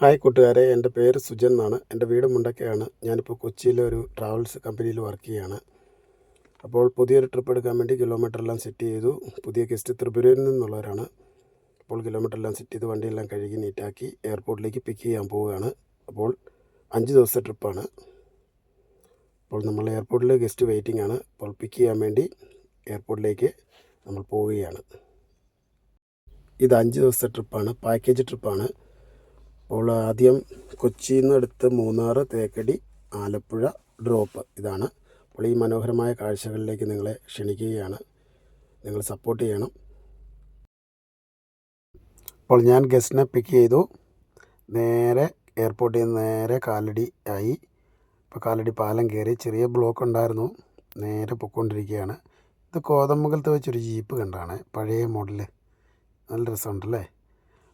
Hi കൂട്ടുകാരെ, എൻ്റെ പേര് സുജൻ എന്നാണ്. എൻ്റെ വീട് മുണ്ടക്കയാണ്. ഞാനിപ്പോൾ കൊച്ചിയിലെ ഒരു ട്രാവൽസ് കമ്പനിയിൽ വർക്ക് ചെയ്യുകയാണ്. അപ്പോൾ പുതിയൊരു ട്രിപ്പ് എടുക്കാൻ വേണ്ടി കിലോമീറ്ററെല്ലാം സെറ്റ് ചെയ്തു. പുതിയ ഗസ്റ്റ് ത്രിപുരയിൽ നിന്നുള്ളവരാണ്. അപ്പോൾ കിലോമീറ്ററെല്ലാം സെറ്റ് ചെയ്ത് വണ്ടിയെല്ലാം കഴുകി നീറ്റാക്കി എയർപോർട്ടിലേക്ക് പിക്ക് ചെയ്യാൻ പോവുകയാണ്. അപ്പോൾ 5 ദിവസത്തെ ട്രിപ്പാണ്. അപ്പോൾ നമ്മൾ എയർപോർട്ടിൽ ഗസ്റ്റ് വെയിറ്റിംഗ് ആണ്. അപ്പോൾ പിക്ക് ചെയ്യാൻ വേണ്ടി എയർപോർട്ടിലേക്ക് നമ്മൾ പോവുകയാണ്. ഇത് 5 ദിവസത്തെ ട്രിപ്പാണ്, പാക്കേജ് ട്രിപ്പാണ്. അപ്പോൾ ആദ്യം കൊച്ചിയിൽ നിന്ന് എടുത്ത് മൂന്നാർ, തേക്കടി, ആലപ്പുഴ ഡ്രോപ്പ്. ഇതാണ്. അപ്പോൾ ഈ മനോഹരമായ കാഴ്ചകളിലേക്ക് നിങ്ങളെ ക്ഷണിക്കുകയാണ്. നിങ്ങൾ സപ്പോർട്ട് ചെയ്യണം. അപ്പോൾ ഞാൻ ഗസ്റ്റിനെ പിക്ക് ചെയ്തു. നേരെ എയർപോർട്ടിൽ നിന്ന് നേരെ കാലടി ആയി. ഇപ്പോൾ കാലടി പാലം കയറി. ചെറിയ ബ്ലോക്ക് ഉണ്ടായിരുന്നു. നേരെ പൊയ്ക്കൊണ്ടിരിക്കുകയാണ്. ഇത് കോതമംഗലത്ത് വെച്ചൊരു ജീപ്പ് കണ്ടാണ്, പഴയ മോഡല്. നല്ല രസമുണ്ടല്ലേ.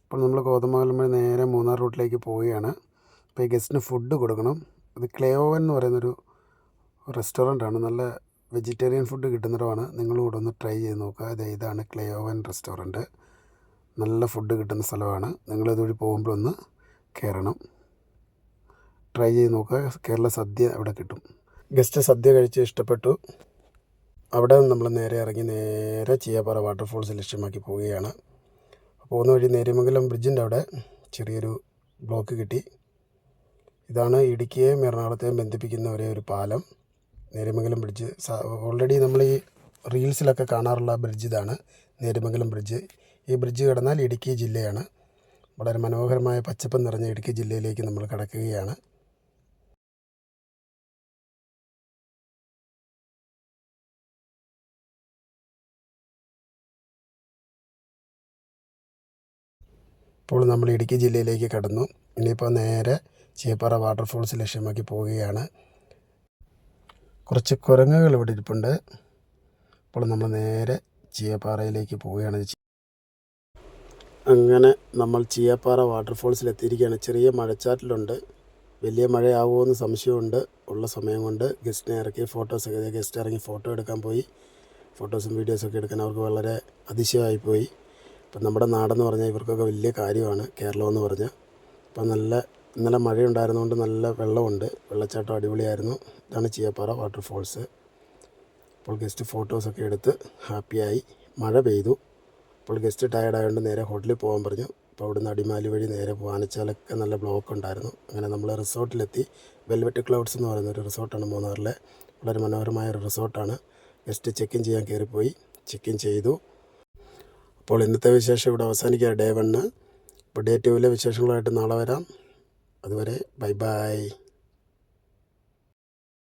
അപ്പോൾ നമ്മൾ കോതമംഗലം വഴി നേരെ മൂന്നാർ റൂട്ടിലേക്ക് പോവുകയാണ്. അപ്പോൾ ഈ ഗസ്റ്റിന് ഫുഡ് കൊടുക്കണം. ഇത് ക്ലേവൻ എന്ന് പറയുന്നൊരു റെസ്റ്റോറൻ്റാണ്. നല്ല വെജിറ്റേറിയൻ ഫുഡ് കിട്ടുന്നിടമാണ്. നിങ്ങളും കൂടെ ഒന്ന് ട്രൈ ചെയ്ത് നോക്കുക. ഇതാണ് ക്ലേവൻ റെസ്റ്റോറൻറ്റ്. നല്ല ഫുഡ് കിട്ടുന്ന സ്ഥലമാണ്. നിങ്ങളിതുവഴി പോകുമ്പോൾ ഒന്ന് കയറണം, ട്രൈ ചെയ്ത് നോക്കുക. കേരള സദ്യ അവിടെ കിട്ടും. ഗസ്റ്റ് സദ്യ കഴിച്ച് ഇഷ്ടപ്പെട്ടു. അവിടെ നമ്മൾ നേരെ ഇറങ്ങി നേരെ ചീയാപ്പാറ വാട്ടർഫോൾസ് ലക്ഷ്യമാക്കി പോവുകയാണ്. പോകുന്ന വഴി നേര്യമംഗലം ബ്രിഡ്ജിൻ്റെ അവിടെ ചെറിയൊരു ബ്ലോക്ക് കിട്ടി. ഇതാണ് ഇടുക്കിയെയും എറണാകുളത്തെയും ബന്ധിപ്പിക്കുന്ന ഒരേ ഒരു പാലം, നേര്യമംഗലം ബ്രിഡ്ജ്. ഓൾറെഡി നമ്മൾ ഈ റീൽസിലൊക്കെ കാണാറുള്ള ബ്രിഡ്ജ് ഇതാണ്, നേര്യമംഗലം ബ്രിഡ്ജ്. ഈ ബ്രിഡ്ജ് കടന്നാൽ ഇടുക്കി ജില്ലയാണ്. വളരെ മനോഹരമായ പച്ചപ്പ് നിറഞ്ഞ ഇടുക്കി ജില്ലയിലേക്ക് നമ്മൾ കടക്കുകയാണ്. ഇപ്പോൾ നമ്മൾ ഇടുക്കി ജില്ലയിലേക്ക് കടന്നു. ഇനിയിപ്പോൾ നേരെ ചീയപ്പാറ വാട്ടർഫോൾസ് ലക്ഷ്യമാക്കി പോവുകയാണ്. കുറച്ച് കുരങ്ങുകൾ ഇവിടെ ഇരിപ്പുണ്ട്. അപ്പോൾ നമ്മൾ നേരെ ചീയപ്പാറയിലേക്ക് പോവുകയാണ്. അങ്ങനെ നമ്മൾ ചീയപ്പാറ വാട്ടർഫോൾസിൽ എത്തിയിരിക്കുകയാണ്. ചെറിയ മഴച്ചാറ്റിലുണ്ട്. വലിയ മഴയാവുമോ സംശയമുണ്ട്. ഉള്ള സമയം കൊണ്ട് ഗസ്റ്റിനെ ഇറക്കി ഫോട്ടോസൊക്കെ, ഗസ്റ്റ് ഇറങ്ങി ഫോട്ടോ എടുക്കാൻ പോയി. ഫോട്ടോസും വീഡിയോസൊക്കെ എടുക്കാൻ അവർക്ക് വളരെ അതിശയമായിപ്പോയി. ഇപ്പം നമ്മുടെ നാടെന്ന് പറഞ്ഞാൽ ഇവർക്കൊക്കെ വലിയ കാര്യമാണ്, കേരളം എന്ന് പറഞ്ഞാൽ. അപ്പം ഇന്നലെ മഴയുണ്ടായിരുന്നുകൊണ്ട് നല്ല വെള്ളമുണ്ട്. വെള്ളച്ചാട്ടം അടിപൊളിയായിരുന്നു. ഇതാണ് ചീയപ്പാറ വാട്ടർഫോൾസ്. അപ്പോൾ ഗസ്റ്റ് ഫോട്ടോസൊക്കെ എടുത്ത് ഹാപ്പിയായി. മഴ പെയ്തു. അപ്പോൾ ഗസ്റ്റ് ടയർഡായതുകൊണ്ട് നേരെ ഹോട്ടലിൽ പോകാൻ പറഞ്ഞു. അപ്പോൾ അവിടുന്ന് അടിമാലി വഴി നേരെ ആനച്ചാലൊക്കെ നല്ല ബ്ലോക്ക് ഉണ്ടായിരുന്നു. അങ്ങനെ നമ്മൾ റിസോർട്ടിലെത്തി. വെൽവെറ്റ് ക്ലൗഡ്സ് എന്ന് പറയുന്നൊരു റിസോർട്ടാണ് മൂന്നാറിലെ. വളരെ മനോഹരമായ ഒരു റിസോർട്ടാണ്. ഗസ്റ്റ് ചെക്ക് ഇൻ ചെയ്യാൻ കയറിപ്പോയി. ചെക്ക് ഇൻ ചെയ്തു. അപ്പോൾ ഇന്നത്തെ വിശേഷം ഇവിടെ അവസാനിക്കുക, ഡേ 1. ഇപ്പോൾ ഡേ 2 വിശേഷങ്ങളായിട്ട് നാളെ വരാം. അതുവരെ ബൈ ബൈ.